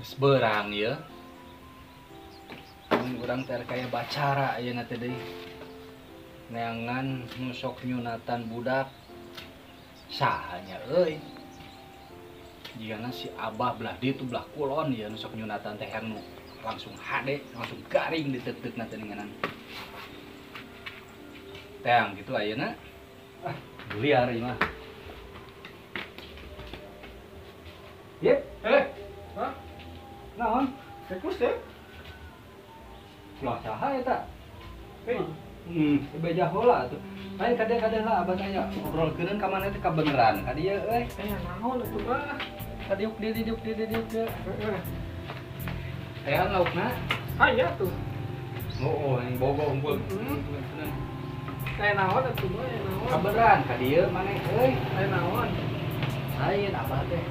Seberang ya. Urang teh kaya bacara ayeuna teh deui. Neangan nusok nyunatan budak sahanya euy. Jigana si Abah belah ditu belah kulon ya nusok nyunatan teh nu langsung hade, langsung garing diteuk-teuk nanti ngeunaan. Teang gitu ayeuna. Liar ieu mah. Yep, Hah? naon? Rekus teh? Lah saha eta? Hei. Beja heula atuh. Lain kadeh-kadeh lah abah tanya ngobrolkeun ka mana teh ka beneran. Ka dieu euy. Naon atuh mah? Ka diuk diuk. Heeh. Teang laukna. Aya tuh. Oh, yang bogo unggul. Naon atuh mah, naon? Kabeneran ka dieu maneh euy. Naon? Lain abah teh.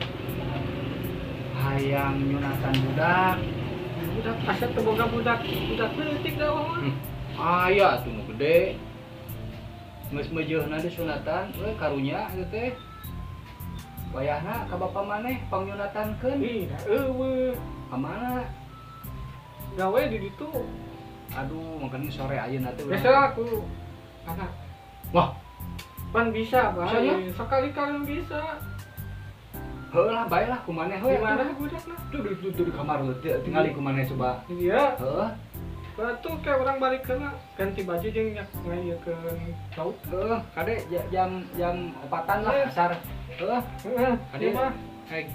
Hayang nyunatan budak. Budak aset teu boga budak leutik da mah. Aya atuh nu gede. Geus meujeunna di sunatan, euy karunya ieu teh. Wayahna ka bapa maneh pangnyunatankeun. Ih, da eueuh. Ka mana? Gawe di ditu. Aduh, mungkin sore ayeuna teh urang. Biasa aku anak. Wah, Pan bisa, Pak. Bisa ya? Sekali-kali bisa. heulah bae lah kumaneh we. Di mana budakna? Tuh di kamar teu tingali kumaneh coba. Iya. Heuh. Batu kayak orang balik kena ganti baju jeung ngayekeun laut. Heuh, kade jam 4-an lah asar. Heuh. Heeh. Kade mah heg.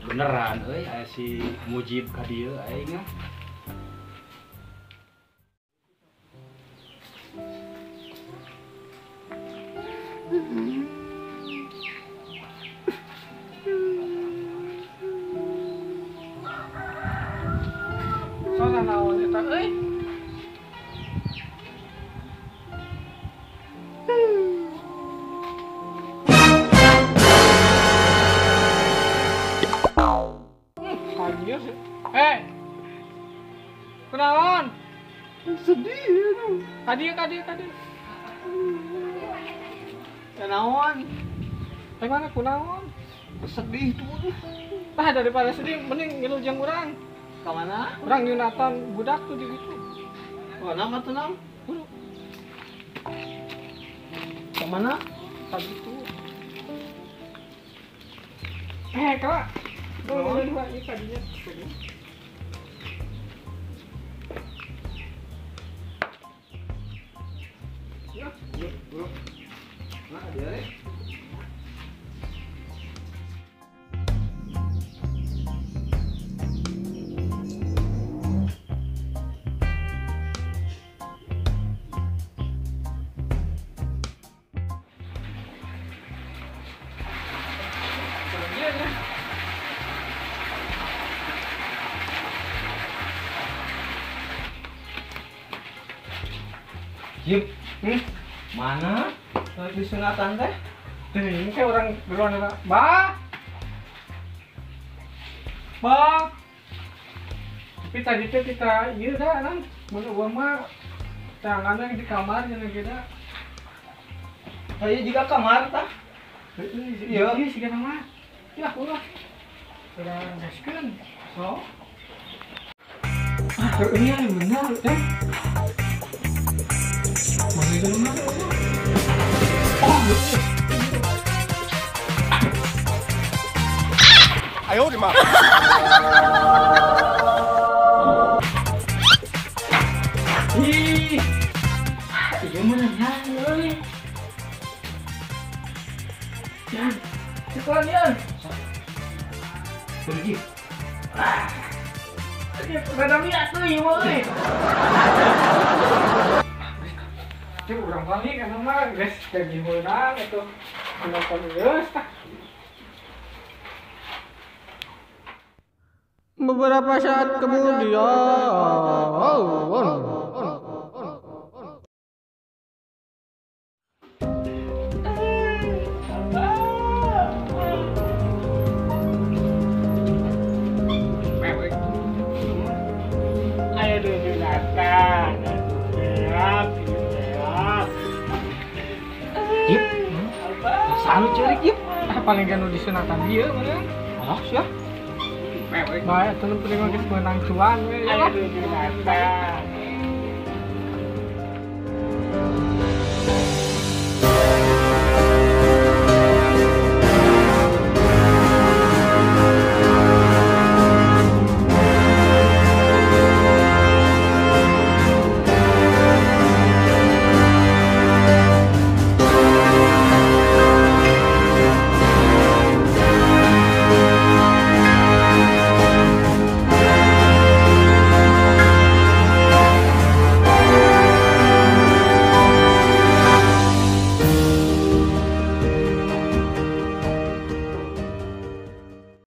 Beneran euy aya si Mujib ka dieu aing mah. Soalnya naon eta euy? Anjir. Kunaon? Sedih ya. Kadi. Kunaon? Mana kunaon? Sedih tuh. Tah daripada sedih mending ngilujeng urang. Ka mana? Urang nyunatan budak tuh di ditu. Oh, nama tuh nam? Kudu Ka mana? ka ditu. Kak. Dua ini kadinya. Ya, Bro. Nah, dia deh. dia ya. Yuk. Mana? Di sunatan teh? Ini kayak orang beruang apa? Bah. Tapi tadi tuh kita iya dah kan, mun uang mah tangannya di kamar jeung kita. Saya juga kamar tah. Iya sih kan mah. Ya ulah. Udah gaskeun. So. Ini yang benar teh. Mana itu mah? Oh, betul. 哎呦我的妈！ Ih, iya mana euy. Yan, sekolah yan. Pergi. Dia rada liat tuh ieu euy. Cek urang balik kan mah geus jadi heunang atuh. Kenapa geus tah? Beberapa saat kemudian, ayo dijelaskan. Yuk. Sanu cerik yuk. Paling kan disunatan dia mana? Oh, siap. Baik, itu penting geus menang cuan we. Aduh, binatang.